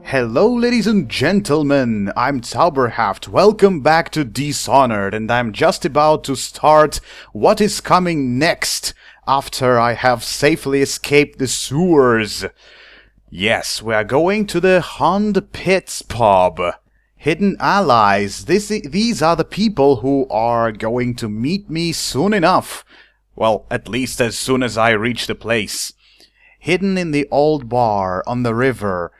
Hello ladies and gentlemen, I'm Zauberhaft, welcome back to Dishonored, and I'm just about to start what is coming next after I have safely escaped the sewers. Yes, we are going to the Hound Pits pub. Hidden allies, these are the people who are going to meet me soon enough. Well, at least as soon as I reach the place. Hidden in the old bar on the river.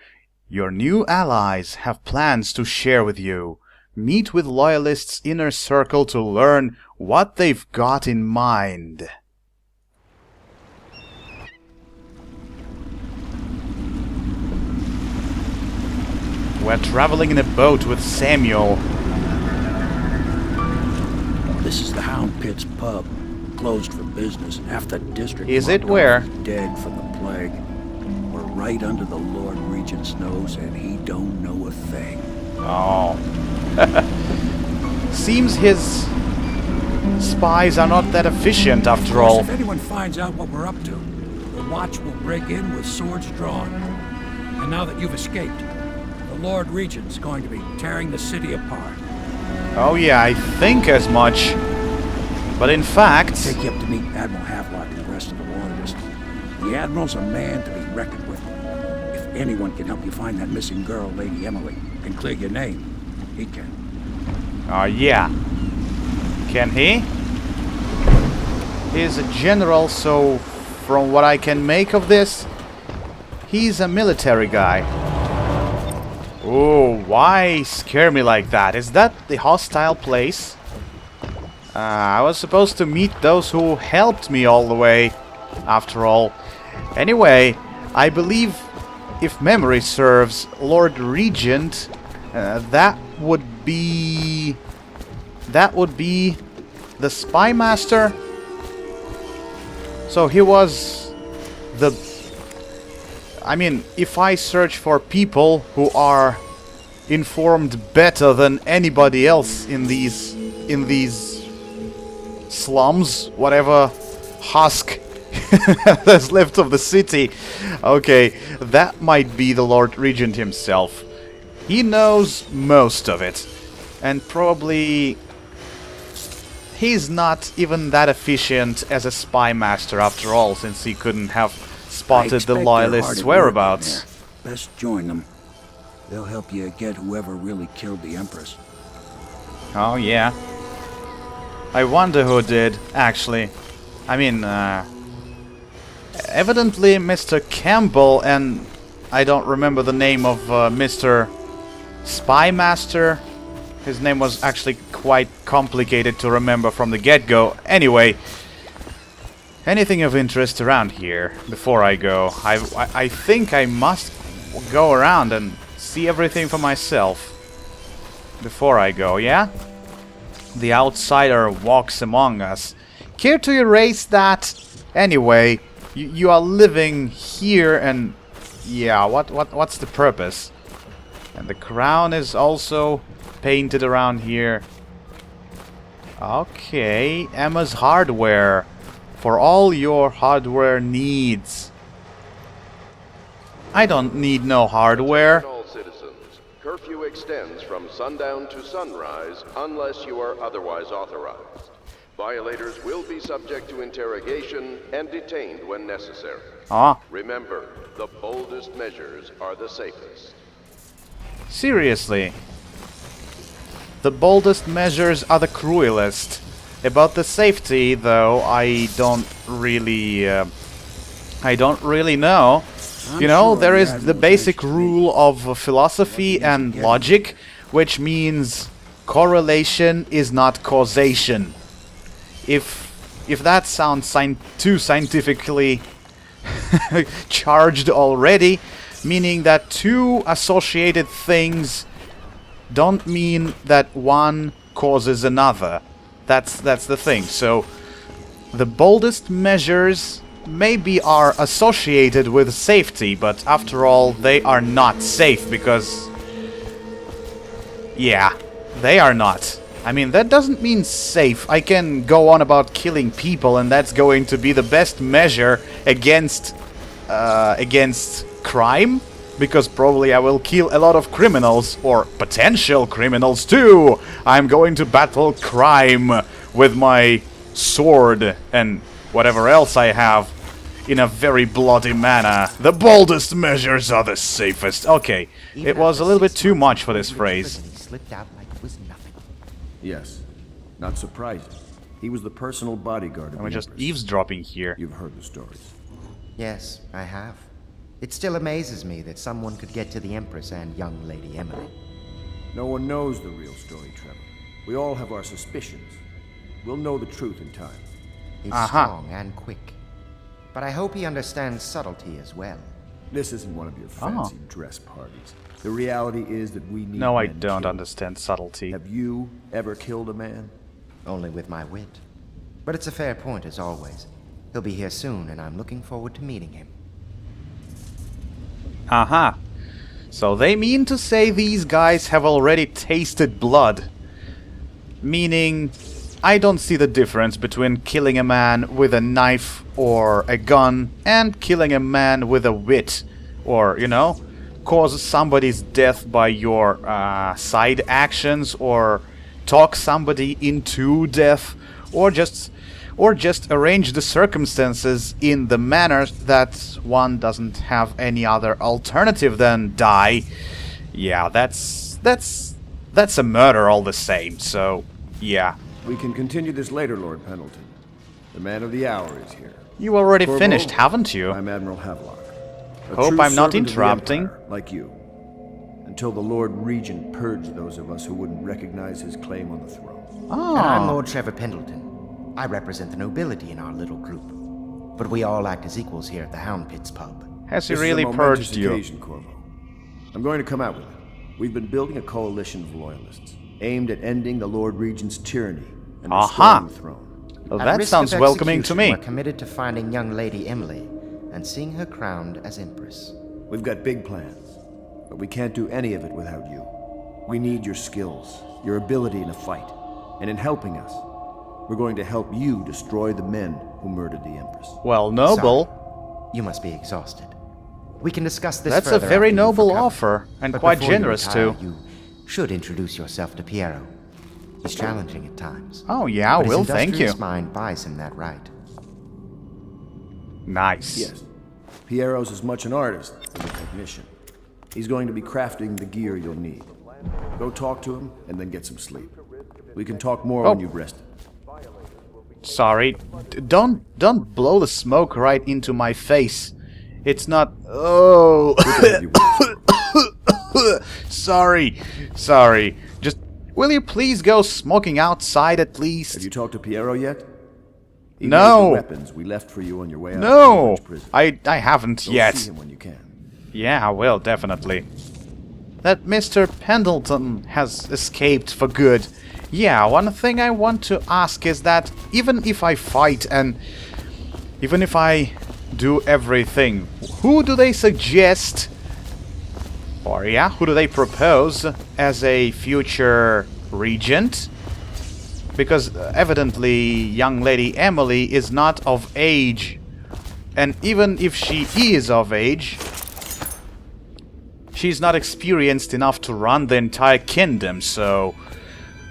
Your new allies have plans to share with you. Meet with Loyalists' inner circle to learn what they've got in mind. We're traveling in a boat with Samuel. This is the Hound Pits pub. Closed for business. Half the district Is it where? Dead from the plague. We're right under the Lord Regent's nose, and he don't know a thing. Oh. Seems his spies are not that efficient after all. If anyone finds out what we're up to, the Watch will break in with swords drawn. And now that you've escaped, the Lord Regent's going to be tearing the city apart. Oh yeah, I think as much. But in fact... Take you up to meet Admiral Havelock and the rest of the Loyalists. The Admiral's a man to be reckoned with. If anyone can help you find that missing girl, Lady Emily, and clear your name, he can. Oh yeah. Can he? He's a general, so from what I can make of this, he's a military guy. Oh, why scare me like that? Is that the hostile place? I was supposed to meet those who helped me all the way, after all. Anyway, I believe, if memory serves, Lord Regent, that would be the Spy Master. So he was the... I mean, if I search for people who are informed better than anybody else in these slums, whatever husk that's left of the city. Okay, that might be the Lord Regent himself. He knows most of it. And probably he's not even that efficient as a spy master after all, since he couldn't have spotted the Loyalists' whereabouts. Best join them. They'll help you get whoever really killed the Empress. Oh yeah. I wonder who did, actually. I mean, evidently Mr. Campbell, and I don't remember the name of Mr. Spy Master. His name was actually quite complicated to remember from the get-go. Anyway, anything of interest around here before I go? I think I must go around and see everything for myself before I go, yeah? The outsider walks among us. Care to erase that? Anyway, you are living here, and yeah, what's the purpose? And the crown is also painted around here. Okay, Emma's Hardware for all your hardware needs. I don't need no hardware. Curfew extends from sundown to sunrise unless you are otherwise authorized. Violators will be subject to interrogation and detained when necessary. Remember, the boldest measures are the safest. Seriously. The boldest measures are the cruelest. About the safety, though, I don't really know. You know, there is the basic rule of philosophy and logic, which means correlation is not causation. If that sounds too scientifically charged already, meaning that two associated things don't mean that one causes another. That's the thing. So the boldest measures maybe are associated with safety, but after all, they are not safe because... yeah, they are not. I mean, that doesn't mean safe. I can go on about killing people, and that's going to be the best measure against crime. because probably I will kill a lot of criminals, or potential criminals too. I'm going to battle crime with my sword and whatever else I have in a very bloody manner. The boldest measures are the safest. Okay, it was a little bit too much for this phrase. Slipped out like it was nothing. Yes, not surprising. He was the personal bodyguard of We're the just Empress. eavesdropping here. You've heard the stories. Yes, I have. It still amazes me that someone could get to the Empress and young Lady Emily. No one knows the real story, Trevor. We all have our suspicions. We'll know the truth in time. He's strong and quick. But I hope he understands subtlety as well. This isn't one of your fancy dress parties. The reality is that we need No, I men don't killed. understand subtlety. Have you ever killed a man? Only with my wit. But it's a fair point as always. He'll be here soon, and I'm looking forward to meeting him. Aha. So they mean to say these guys have already tasted blood. Meaning, I don't see the difference between killing a man with a knife or a gun and killing a man with a wit. Or, you know, cause somebody's death by your side actions, or talk somebody into death, or just arrange the circumstances in the manner that one doesn't have any other alternative than die. Yeah, that's a murder all the same. So, yeah. We can continue this later, Lord Pendleton. The man of the hour is here. You already Corvo, finished, haven't you? I'm Admiral Havelock. A Hope true I'm not servant of the interrupting. Empire, like you. Until the Lord Regent purged those of us who wouldn't recognize his claim on the throne. And I'm Lord Trevor Pendleton. I represent the nobility in our little group. But we all act as equals here at the Hound Pits pub. Has he This really is a momentous purged you? occasion, Corvo. I'm going to come out with it. We've been building a coalition of loyalists, aimed at ending the Lord Regent's tyranny and restoring the throne. Well, At that risk sounds of welcoming to me. execution, We're committed to finding young Lady Emily and seeing her crowned as Empress. We've got big plans, but we can't do any of it without you. We need your skills, your ability in a fight, and in helping us, we're going to help you destroy the men who murdered the Empress. Well, noble. Sorry. You must be exhausted. We can discuss this That's a further very after you've noble recovered. offer, and But quite before you generous retire, too. You should introduce yourself to Piero. He's challenging at times. Oh yeah, I but will, his thank you. industrious mind buys him that right. Nice. Yes, Piero's as much an artist as a technician. He's going to be crafting the gear you'll need. Go talk to him, and then get some sleep. We can talk more when you've rested. Sorry. Don't blow the smoke right into my face. It's not... Oh... Sorry. Just... Will you please go smoking outside at least? Have you talked to Piero yet? He No. made the weapons we left for you on your way out No! of prison. I haven't Go yet. see him when you can. Yeah, I will, definitely. That Mr. Pendleton has escaped for good. Yeah, one thing I want to ask is that even if I fight and even if I do everything, who do they suggest, or yeah, who do they propose as a future regent? Because evidently young Lady Emily is not of age. And even if she is of age, she's not experienced enough to run the entire kingdom, so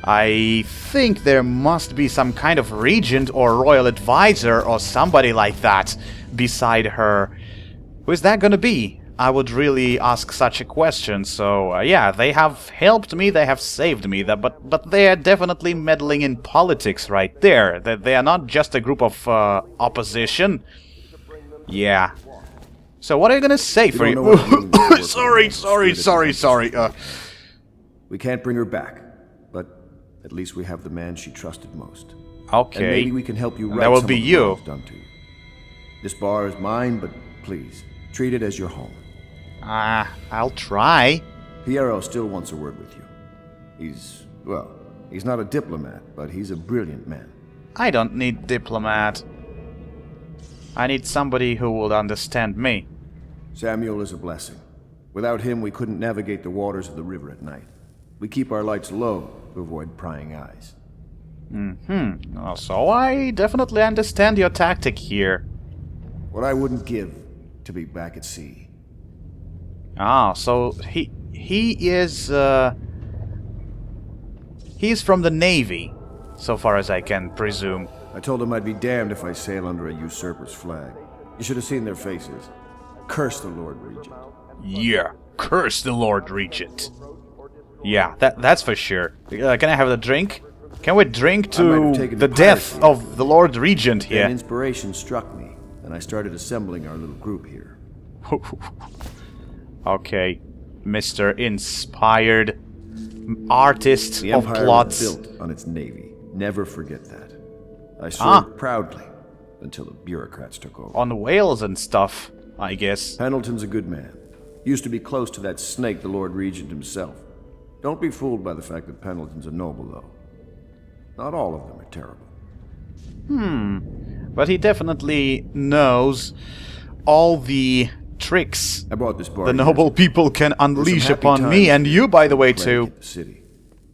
I think there must be some kind of regent or royal advisor or somebody like that beside her. Who is that gonna be? I would really ask such a question, so yeah, they have helped me, they have saved me, but they are definitely meddling in politics right there. They are not just a group of opposition. Yeah. So what are you gonna say for don't know what you mean by working sorry. We can't bring her back, but at least we have the man she trusted most. Okay. And maybe we can help you And right that will some be of the you. wrongs done to you. This bar is mine, but please, treat it as your home. I'll try. Piero still wants a word with you. He's not a diplomat, but he's a brilliant man. I don't need diplomat. I need somebody who will understand me. Samuel is a blessing. Without him, we couldn't navigate the waters of the river at night. We keep our lights low to avoid prying eyes. So I definitely understand your tactic here. What I wouldn't give to be back at sea. Ah, so he is he's from the Navy, so far as I can presume. I told them I'd be damned if I sail under a usurper's flag. You should have seen their faces. Curse the Lord Regent. Yeah, curse the Lord Regent. Yeah, that's for sure. Can I have a drink? Can we drink to the death of the Lord Regent here? Then inspiration struck me, and I started assembling our little group here. Okay, Mr. Inspired Artist The of Empire Plots. was built on its navy. Never forget that. I served proudly until the bureaucrats took over. On whales and stuff, I guess. Pendleton's a good man. Used to be close to that snake, the Lord Regent himself. Don't be fooled by the fact that Pendleton's a noble, though. Not all of them are terrible. But he definitely knows all the tricks I bought this bar the years noble ago. people can There were some unleash happy upon me, times and you, by the way, plague too. hit the city.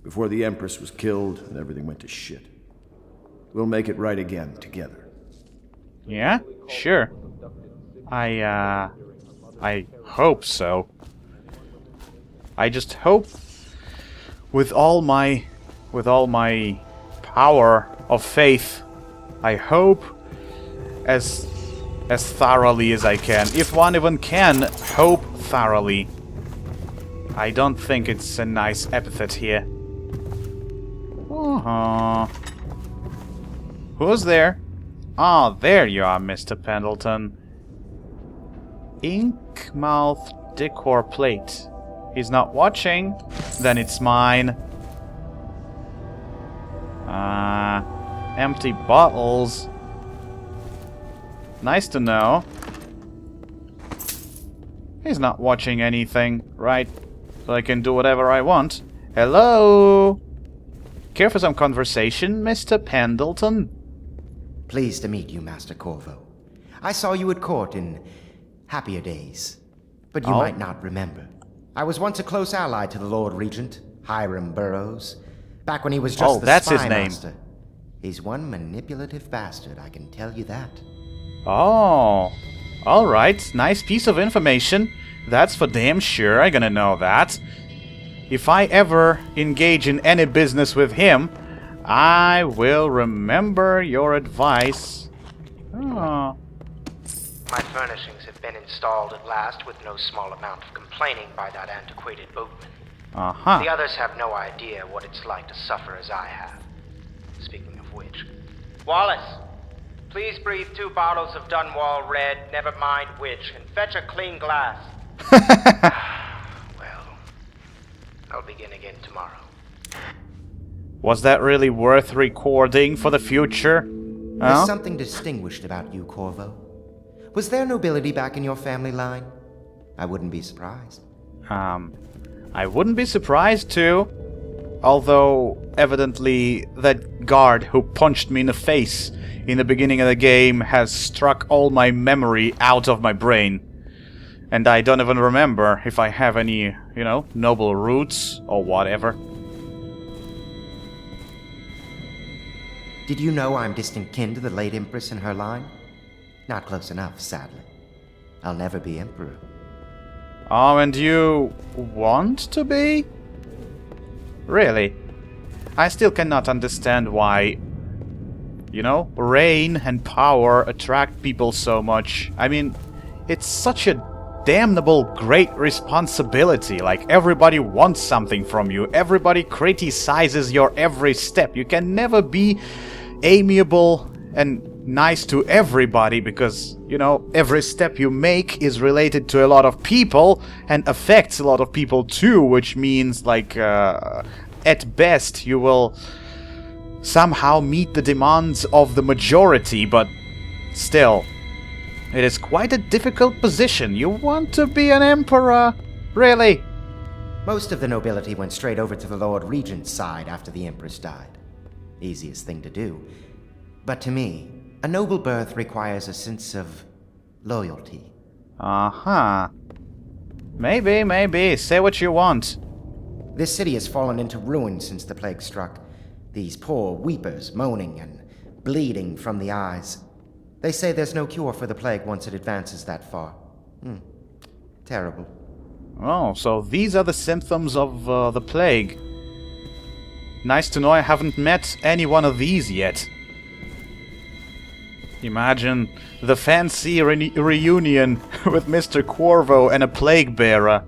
Before the Empress was killed and everything went to shit. We'll make it right again together. Yeah, sure. I hope so. I just hope with all my power of faith, I hope as thoroughly as I can. If one even can hope thoroughly. I don't think it's a nice epithet here. Who's there? Ah, there you are, Mr. Pendleton. Ink mouth decor plate. He's not watching. Then it's mine. Empty bottles. Nice to know. He's not watching anything, right? So I can do whatever I want. Hello? Care for some conversation, Mr. Pendleton? Pleased to meet you, Master Corvo. I saw you at court in happier days, but you might not remember. I was once a close ally to the Lord Regent, Hiram Burroughs, back when he was just the that's spy his name. master. He's one manipulative bastard, I can tell you that. Oh, alright. Nice piece of information. That's for damn sure. I'm gonna know that. If I ever engage in any business with him, I will remember your advice. Oh. My furnishings have been installed at last with no small amount of complaining by that antiquated boatman. Uh-huh. The others have no idea what it's like to suffer as I have. Speaking of which... Wallace! Please breathe 2 bottles of Dunwall Red, never mind which, and fetch a clean glass. Well, I'll begin again tomorrow. Was that really worth recording for the future? There's something distinguished about you, Corvo. Was there nobility back in your family line? I wouldn't be surprised. I wouldn't be surprised too. Although, evidently, that guard who punched me in the face in the beginning of the game has struck all my memory out of my brain. And I don't even remember if I have any, noble roots or whatever. Did you know I'm distant kin to the late Empress and her line? Not close enough, sadly. I'll never be Emperor. Oh, and you want to be? Really? I still cannot understand why, reign and power attract people so much. I mean, it's such a damnable great responsibility. Like, everybody wants something from you. Everybody criticizes your every step. You can never be amiable and nice to everybody because, every step you make is related to a lot of people and affects a lot of people too, which means, at best, you will somehow meet the demands of the majority, but still, it is quite a difficult position. You want to be an emperor? Really? Most of the nobility went straight over to the Lord Regent's side after the Empress died. Easiest thing to do. But to me, a noble birth requires a sense of loyalty. Uh-huh. Maybe. Say what you want. This city has fallen into ruin since the plague struck. These poor weepers moaning and bleeding from the eyes. They say there's no cure for the plague once it advances that far. Terrible. Oh, so these are the symptoms of the plague. Nice to know I haven't met any one of these yet. Imagine the fancy reunion with Mr. Corvo and a plague bearer.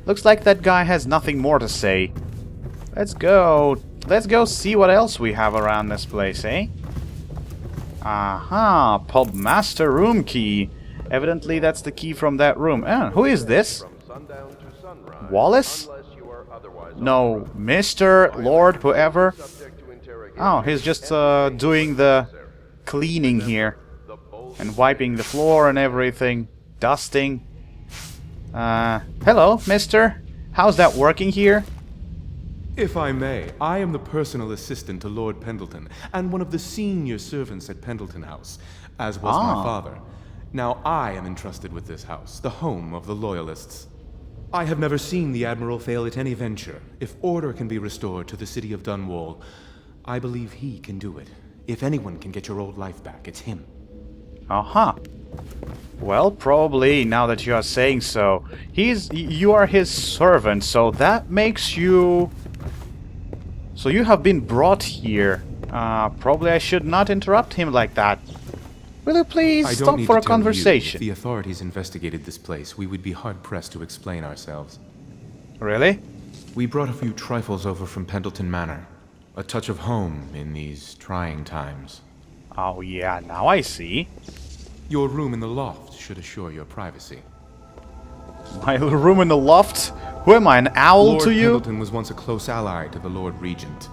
Looks like that guy has nothing more to say. Let's go see what else we have around this place, eh? Aha, pub master room key. Evidently that's the key from that room. Who is this? Wallace? No, Mr. Lord, whoever. Oh, he's just doing the cleaning here. And wiping the floor and everything. Dusting. Hello, mister. How's that working here? If I may, I am the personal assistant to Lord Pendleton, and one of the senior servants at Pendleton House, as was my father. Now I am entrusted with this house, the home of the Loyalists. I have never seen the Admiral fail at any venture. If order can be restored to the city of Dunwall, I believe he can do it. If anyone can get your old life back, it's him. Aha. Well, probably, now that you are saying so. You are his servant, so that makes you... So you have been brought here. Probably I should not interrupt him like that. Will you please stop for a conversation? If the authorities investigated this place, we would be hard-pressed to explain ourselves. Really? We brought a few trifles over from Pendleton Manor. A touch of home in these trying times. Oh yeah, now I see. Your room in the loft should assure your privacy. My room in the loft? Who am I, an owl to you? Lord Pendleton was once a close ally to the Lord Regent.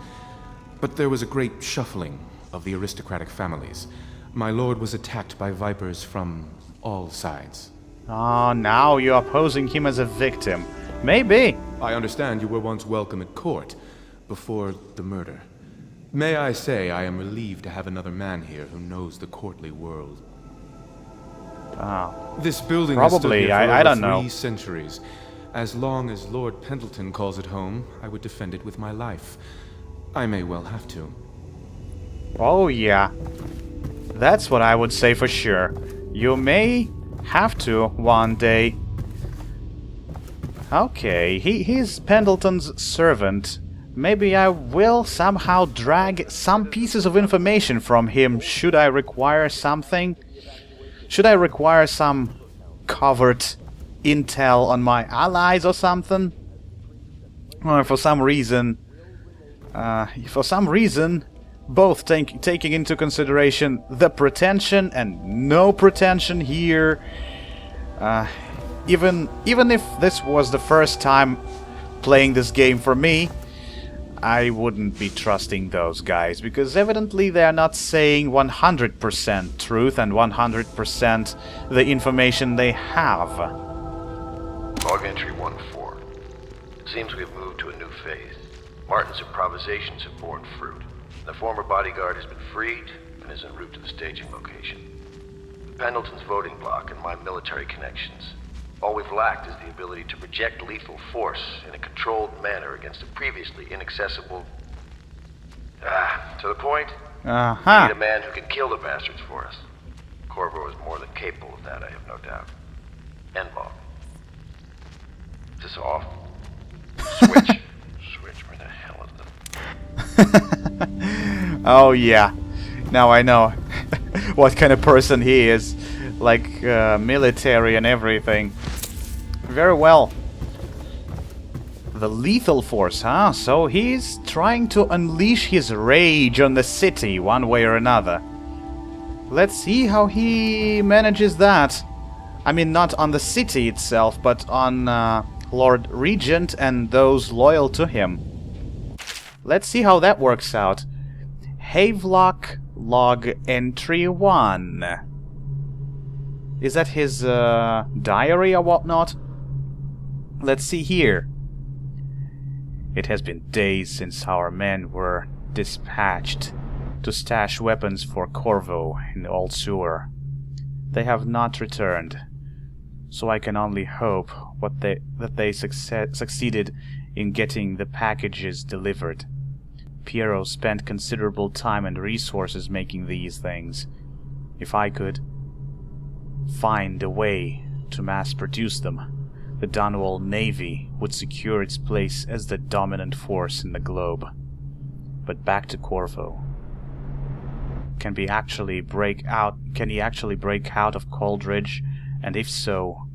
But there was a great shuffling of the aristocratic families. My lord was attacked by vipers from all sides. Ah, now you're posing him as a victim. Maybe. I understand you were once welcome at court, before the murder. May I say I am relieved to have another man here who knows the courtly world. This building has stood here for I don't over 3 know. centuries. As long as Lord Pendleton calls it home, I would defend it with my life. I may well have to. Oh yeah. That's what I would say for sure. You may have to one day. Okay, he's Pendleton's servant. Maybe I will somehow drag some pieces of information from him should I require something. Should I require some covert intel on my allies or something? Or for some reason, both taking into consideration the pretension and no pretension here. Even if this was the first time playing this game for me, I wouldn't be trusting those guys, because evidently they are not saying 100% truth and 100% the information they have. Log entry 1-4. It seems we've moved to a new phase. Martin's improvisations have borne fruit. The former bodyguard has been freed and is en route to the staging location. Pendleton's voting block and my military connections. All we've lacked is the ability to project lethal force in a controlled manner against a previously inaccessible... to the point? We need a man who can kill the bastards for us. Corvo is more than capable of that, I have no doubt. End log. Is this off? Switch. Switch, where the hell is the... Oh yeah, now I know what kind of person he is, like military and everything. Very well. The lethal force, huh? So he's trying to unleash his rage on the city one way or another. Let's see how he manages that. I mean, not on the city itself, but on Lord Regent and those loyal to him. Let's see how that works out. Havelock log entry 1. Is that his diary or whatnot? Let's see here. It has been days since our men were dispatched to stash weapons for Corvo in the old sewer. They have not returned, so I can only hope that they succeeded in getting the packages delivered. Piero spent considerable time and resources making these things. If I could find a way to mass produce them, the Dunwall Navy would secure its place as the dominant force in the globe. But back to Corvo. Can he actually break out of Coldridge? And if so,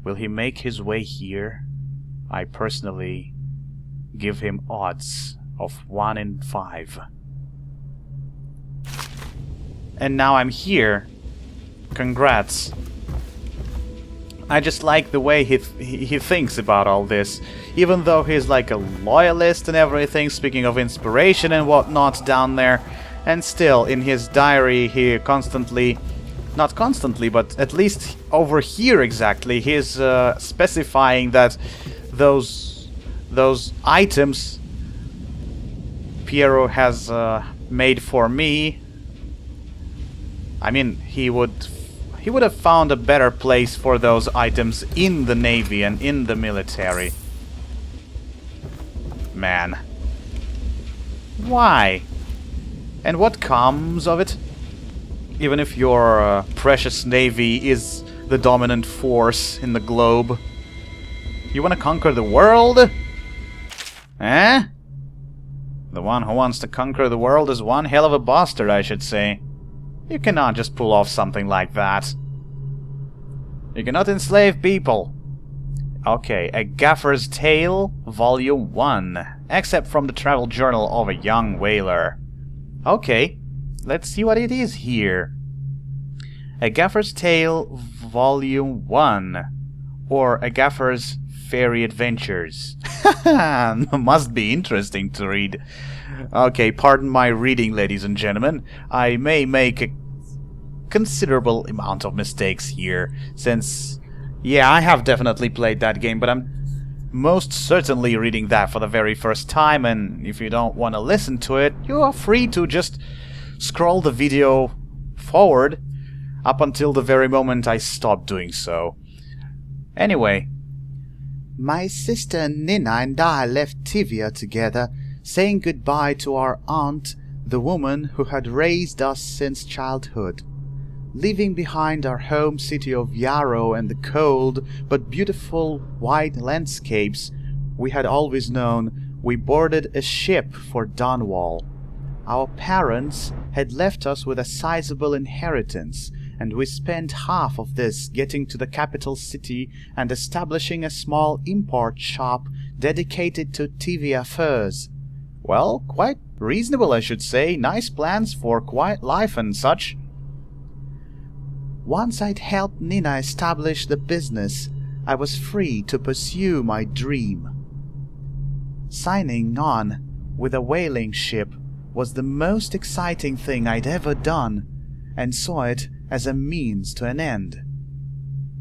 will he make his way here? I personally give him odds of 1 in 5. And now I'm here. Congrats. I just like the way he thinks about all this. Even though he's like a loyalist and everything, speaking of inspiration and whatnot down there. And still, in his diary, he constantly... Not constantly, but at least over here exactly, he's specifying that those items Piero has made for me... I mean, he would have found a better place for those items in the Navy and in the military. Man. Why? And what comes of it? Even if your precious Navy is the dominant force in the globe. You want to conquer the world? Eh? The one who wants to conquer the world is one hell of a bastard, I should say. You cannot just pull off something like that. You cannot enslave people. Okay, A Gaffer's Tale, Volume 1. Except from the travel journal of a young whaler. Okay, let's see what it is here. A Gaffer's Tale, Volume 1. Or A Gaffer's Fairy Adventures. Must be interesting to read. Okay, pardon my reading, ladies and gentlemen. I may make a considerable amount of mistakes here, since, yeah, I have definitely played that game, but I'm most certainly reading that for the very first time, and if you don't want to listen to it, you are free to just scroll the video forward up until the very moment I stop doing so. Anyway, my sister Nina and I left Tivia together, saying goodbye to our aunt, the woman who had raised us since childhood. Leaving behind our home city of Yarrow and the cold but beautiful wide landscapes we had always known, we boarded a ship for Dunwall. Our parents had left us with a sizable inheritance, and we spent half of this getting to the capital city and establishing a small import shop dedicated to Tivia furs. Well, quite reasonable, I should say. Nice plans for quiet life and such. Once I'd helped Nina establish the business, I was free to pursue my dream. Signing on with a whaling ship was the most exciting thing I'd ever done, and saw it as a means to an end.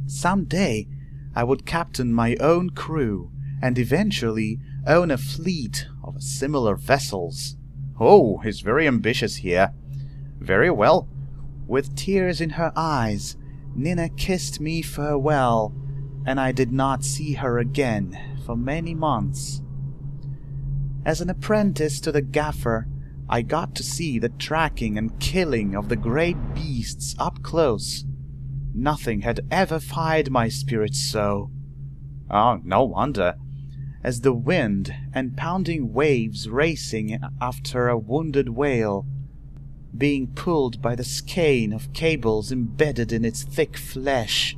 Someday, I would captain my own crew, and eventually own a fleet of similar vessels. Oh, he's very ambitious here. Very well. With tears in her eyes, Nina kissed me farewell, and I did not see her again for many months. As an apprentice to the gaffer, I got to see the tracking and killing of the great beasts up close. Nothing had ever fired my spirit so. Oh, no wonder. As the wind and pounding waves racing after a wounded whale, being pulled by the skein of cables embedded in its thick flesh.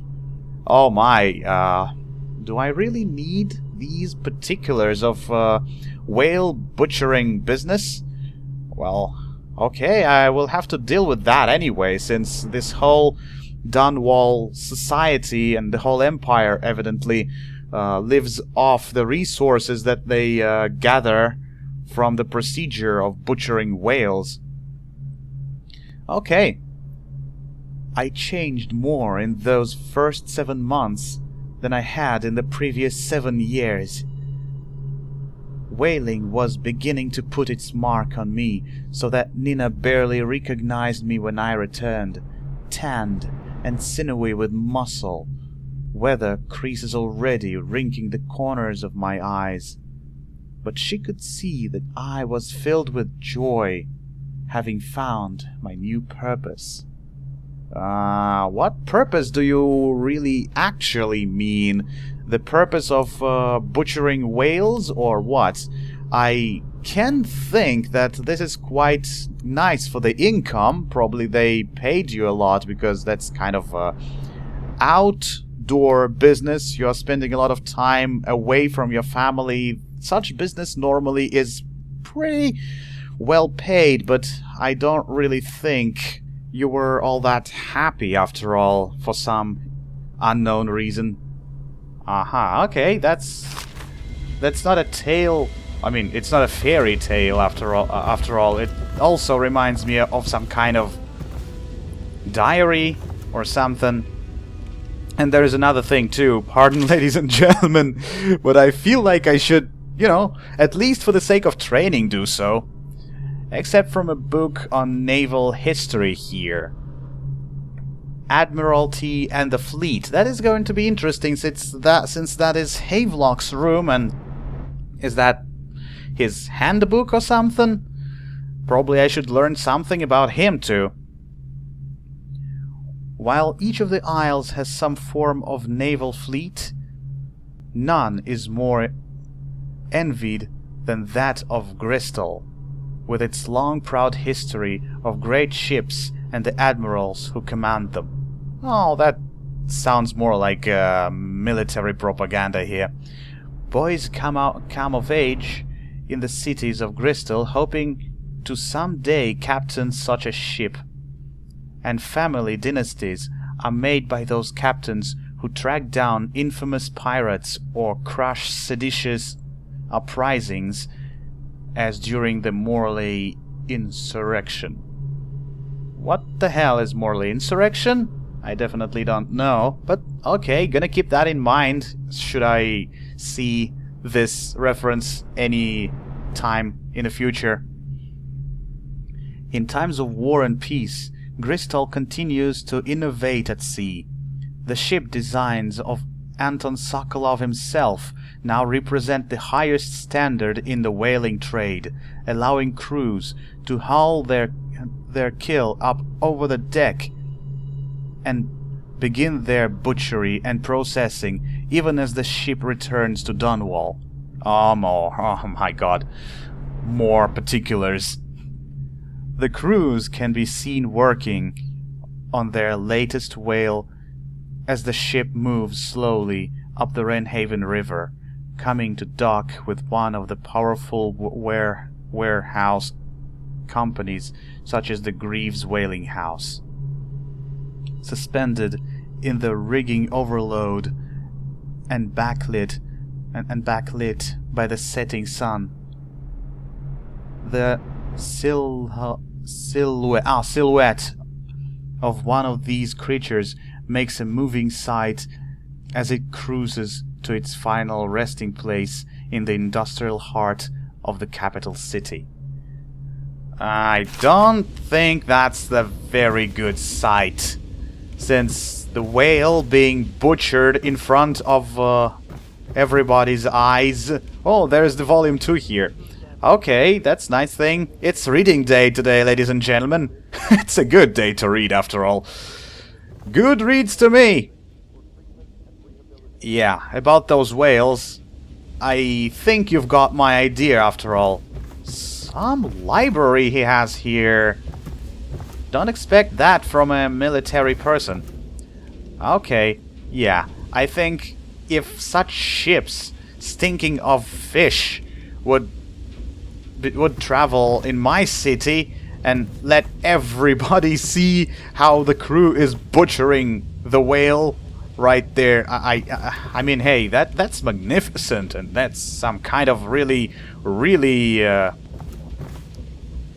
Oh my, do I really need these particulars of whale butchering business? Well, okay, I will have to deal with that anyway, since this whole Dunwall society and the whole empire evidently lives off the resources that they gather from the procedure of butchering whales. Okay. I changed more in those first 7 months than I had in the previous 7 years. Whaling was beginning to put its mark on me, so that Nina barely recognized me when I returned, tanned and sinewy with muscle, weather creases already wrinkling the corners of my eyes. But she could see that I was filled with joy, having found my new purpose. What purpose do you really actually mean? The purpose of butchering whales or what? I can think that this is quite nice for the income. Probably they paid you a lot because that's kind of a outdoor business. You're spending a lot of time away from your family. Such business normally is pretty well paid, but I don't really think you were all that happy after all, for some unknown reason. Okay, that's not a tale. I mean, it's not a fairy tale after all. It also reminds me of some kind of diary or something. And there is another thing too. Pardon, ladies and gentlemen, but I feel like I should, at least for the sake of training, do so. Except from a book on naval history here. Admiralty and the Fleet. That is going to be interesting since that is Havelock's room, and is that his handbook or something? Probably I should learn something about him too. While each of the isles has some form of naval fleet, none is more envied than that of Bristol, with its long proud history of great ships and the admirals who command them. Oh, that sounds more like military propaganda here. Boys come of age in the cities of Bristol, hoping to someday captain such a ship. And family dynasties are made by those captains who track down infamous pirates or crush seditious uprisings, as during the Morley insurrection. What the hell is Morley insurrection? I definitely don't know, but okay, gonna keep that in mind should I see this reference any time in the future. In times of war and peace, Bristol continues to innovate at sea. The ship designs of Anton Sokolov himself now represent the highest standard in the whaling trade, allowing crews to haul their kill up over the deck and begin their butchery and processing even as the ship returns to Dunwall. Oh my god. More particulars. The crews can be seen working on their latest whale as the ship moves slowly up the Wrenhaven River, coming to dock with one of the powerful warehouse companies such as the Greaves Whaling House. Suspended in the rigging overload and backlit by the setting sun, the silhouette of one of these creatures makes a moving sight as it cruises to its final resting place in the industrial heart of the capital city. I don't think that's the very good sight, since the whale being butchered in front of everybody's eyes. Oh, there's the volume 2 here. Okay, that's nice thing. It's reading day today, ladies and gentlemen. It's a good day to read, after all. Good reads to me. Yeah, about those whales, I think you've got my idea, after all. Some library he has here. Don't expect that from a military person. Okay, yeah, I think if such ships stinking of fish would travel in my city and let everybody see how the crew is butchering the whale right there, I mean, hey, that's magnificent, and that's some kind of really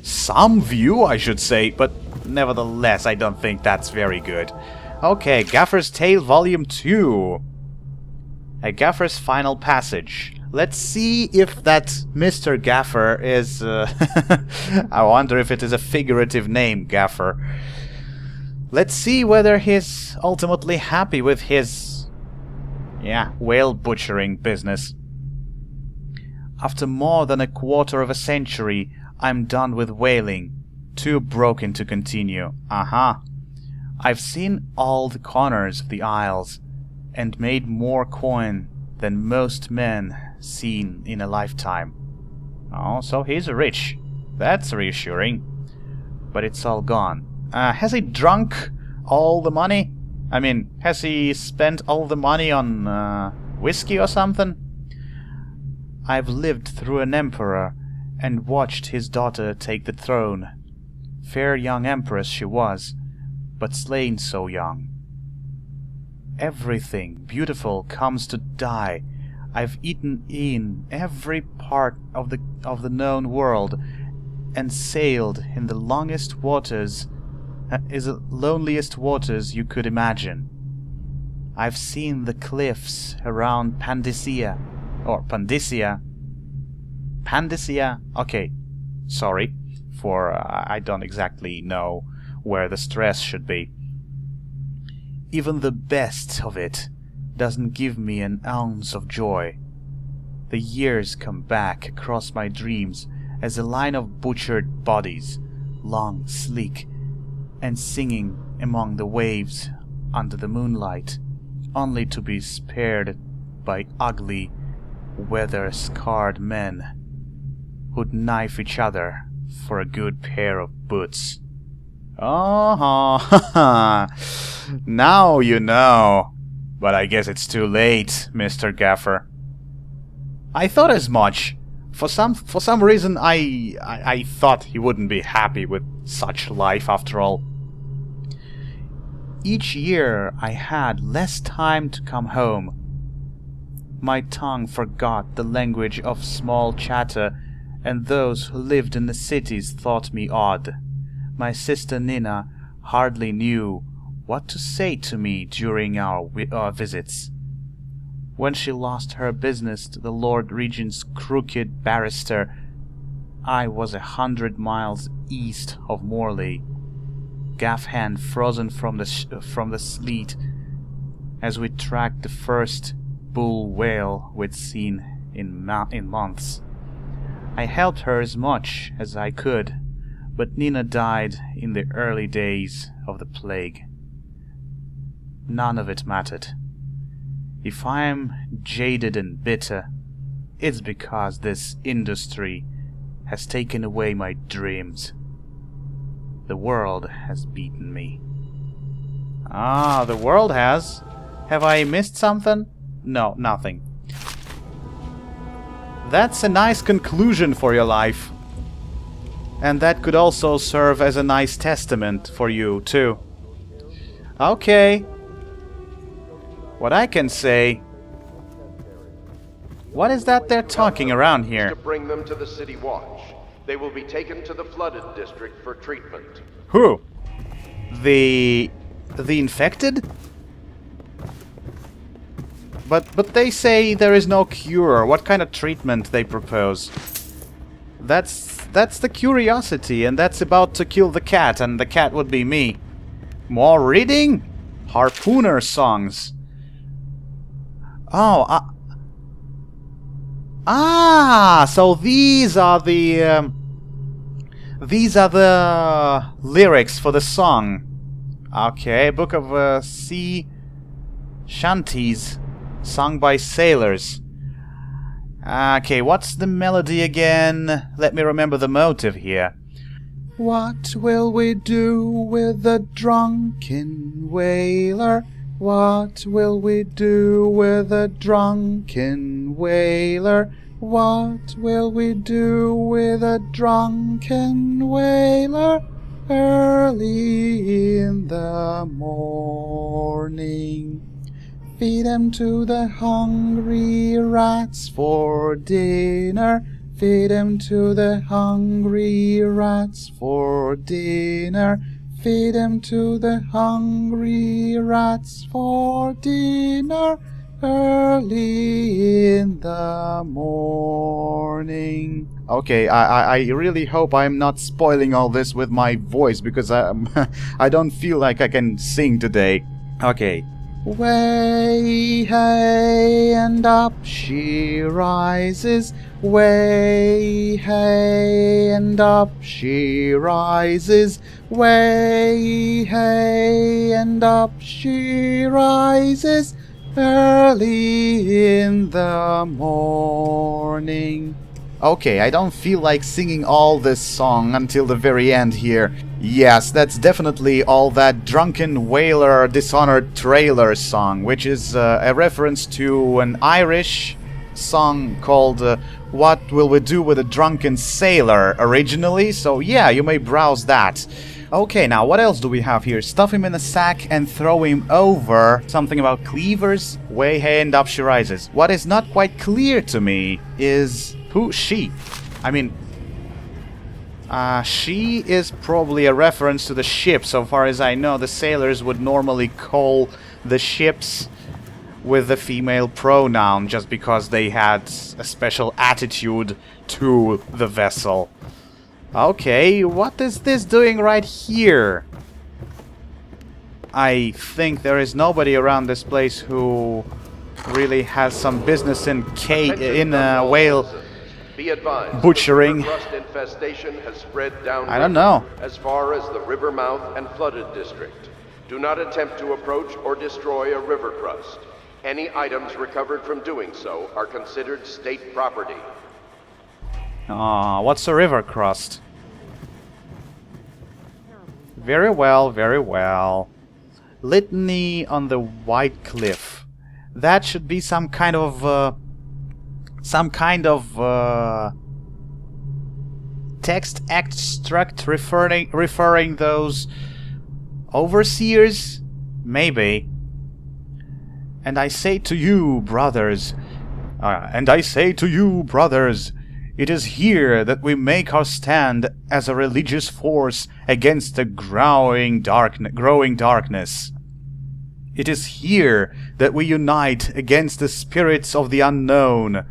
some view, I should say, but nevertheless, I don't think that's very good. Okay, Gaffer's Tale Volume 2. A Gaffer's Final Passage. Let's see if that Mr. Gaffer is... I wonder if it is a figurative name, Gaffer. Let's see whether he's ultimately happy with his... whale butchering business. After more than a quarter of a century, I'm done with whaling. Too broken to continue. I've seen all the corners of the Isles, and made more coin than most men seen in a lifetime. Oh, so he's rich. That's reassuring. But it's all gone. Has he drunk all the money? I mean, has he spent all the money on whiskey or something? I've lived through an emperor and watched his daughter take the throne. Fair young empress she was, but slain so young. Everything beautiful comes to die. I've eaten in every part of the known world, and sailed in the longest waters, loneliest waters you could imagine. I've seen the cliffs around Pandysia. Okay, sorry, for I don't exactly know where the stress should be. Even the best of it doesn't give me an ounce of joy. The years come back across my dreams as a line of butchered bodies, long, sleek, and singing among the waves under the moonlight, only to be spared by ugly, weather-scarred men who'd knife each other for a good pair of boots. Oh, now you know. But I guess it's too late, Mr. Gaffer. I thought as much. For some reason, I thought he wouldn't be happy with such life after all. Each year I had less time to come home. My tongue forgot the language of small chatter, and those who lived in the cities thought me odd. My sister Nina hardly knew what to say to me during our visits. When she lost her business to the Lord Regent's crooked barrister, I was 100 miles east of Morley, gaff hand frozen from the sleet, as we tracked the first bull whale we'd seen in months. I helped her as much as I could, but Nina died in the early days of the plague. None of it mattered. If I'm jaded and bitter, it's because this industry has taken away my dreams. The world has beaten me. Ah, the world has? Have I missed something? No, nothing. That's a nice conclusion for your life. And that could also serve as a nice testament for you, too. Okay. What I can say... What is that they're talking around here? To bring them to the City Watch. They will be taken to the flooded district for treatment. Who? The infected? But they say there is no cure. What kind of treatment they propose? That's the curiosity, and that's about to kill the cat, and the cat would be me. More reading? Harpooner songs. Oh, so these are the lyrics for the song. Okay, Book of Sea Shanties, sung by sailors. Okay, what's the melody again? Let me remember the motive here. What will we do with the drunken whaler? What will we do with the drunken whaler? What will we do with a drunken whaler? Early in the morning. Feed them to the hungry rats for dinner. Feed them to the hungry rats for dinner. Feed them to the hungry rats for dinner. Early in the morning. Okay, I really hope I'm not spoiling all this with my voice, because I don't feel like I can sing today. Okay, Way, hey, and up she rises. Way, hey, and up she rises. Way, hey, and up she rises. Early in the morning. Okay, I don't feel like singing all this song until the very end here. Yes, that's definitely all that Drunken Whaler Dishonored trailer song, which is a reference to an Irish song called What Will We Do with a Drunken Sailor originally, so yeah, you may browse that. Okay, now what else do we have here? Stuff him in a sack and throw him over. Something about cleavers? Way, hey, and up she rises. What is not quite clear to me is who she? I mean, she is probably a reference to the ship. So far as I know, the sailors would normally call the ships with the female pronoun just because they had a special attitude to the vessel. Okay, what is this doing right here? I think there is nobody around this place who really has some business in whale Be advised, butchering. the river crust infestation has spread down I don't know. as far as the river mouth and flooded district. Do not attempt to approach or destroy a river crust. Any items recovered from doing so are considered state property. What's a river crust? Very well, very well. Litany on the White Cliff. That should be some kind of text extract referring those overseers? Maybe. And I say to you, brothers, it is here that we make our stand as a religious force against the growing darkness. It is here that we unite against the spirits of the unknown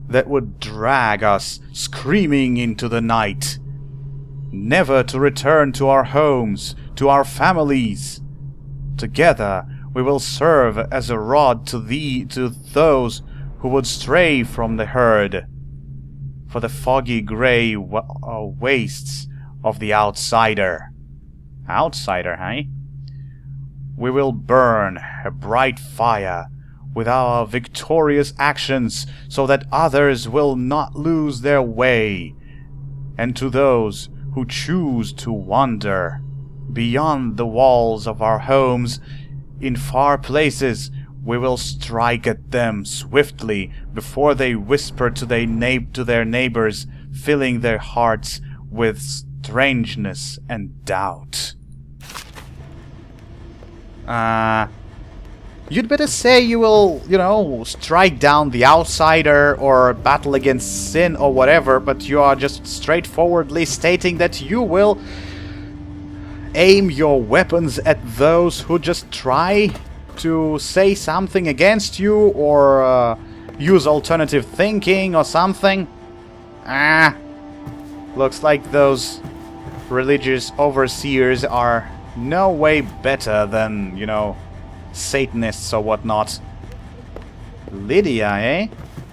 that would drag us screaming into the night, never to return to our homes, to our families. Together we will serve as a rod to those who would stray from the herd, for the foggy grey wastes of the outsider. Outsider, hey? We will burn a bright fire with our victorious actions so that others will not lose their way. And to those who choose to wander beyond the walls of our homes in far places, we will strike at them swiftly before they whisper to their neighbors, filling their hearts with strangeness and doubt. You'd better say you will, strike down the outsider or battle against sin or whatever, but you are just straightforwardly stating that you will aim your weapons at those who just try to say something against you or use alternative thinking or something. Looks like those religious overseers are no way better than, Satanists or whatnot. Lydia, eh?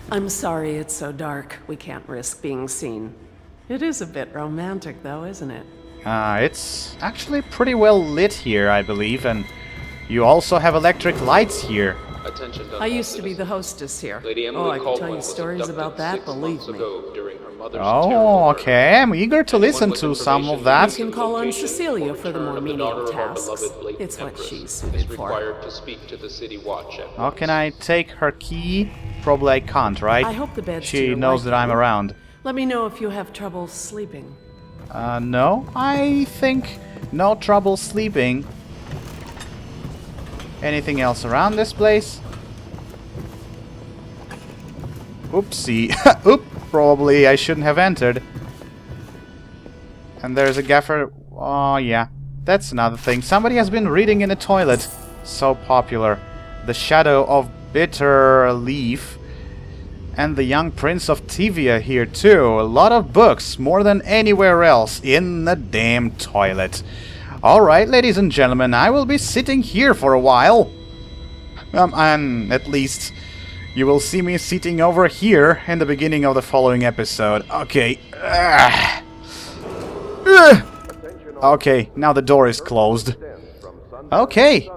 I'm sorry it's so dark. We can't risk being seen. It is a bit romantic, though, isn't it? It's actually pretty well lit here, I believe, and you also have electric lights here. I used to be the hostess here. Oh, I can tell you stories about that, believe me. Oh, okay. I'm eager to listen to some of that. You can call on Cecilia for the more menial tasks. It's what she's suited for. How can I take her key? Probably I can't, right? I hope the bed's to She your knows that I'm liking. around. Let me know if you have trouble sleeping. No. I think no trouble sleeping. Anything else around this place? Oopsie. Oop! Probably I shouldn't have entered. And there's a gaffer. Oh, yeah. That's another thing. Somebody has been reading in the toilet. So popular. The Shadow of Bitter Leaf. And The Young Prince of Tivia here too. A lot of books. More than anywhere else. In the damn toilet. Alright, ladies and gentlemen. I will be sitting here for a while. And at least you will see me sitting over here in the beginning of the following episode. Okay. Okay, now the door is closed. Okay,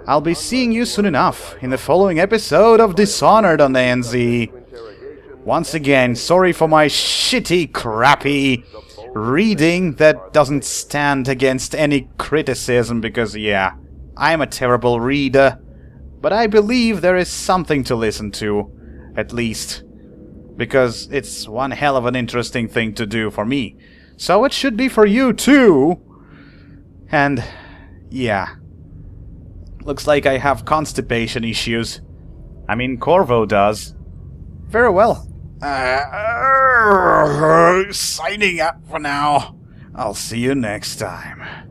I'll be seeing you soon enough in the following episode of Dishonored on the NZ. Once again, sorry for my shitty, crappy reading that doesn't stand against any criticism, because, yeah, I'm a terrible reader. But I believe there is something to listen to, at least. Because it's one hell of an interesting thing to do for me. So it should be for you, too. And, yeah. Looks like I have constipation issues. I mean, Corvo does. Very well. Signing up for now. I'll see you next time.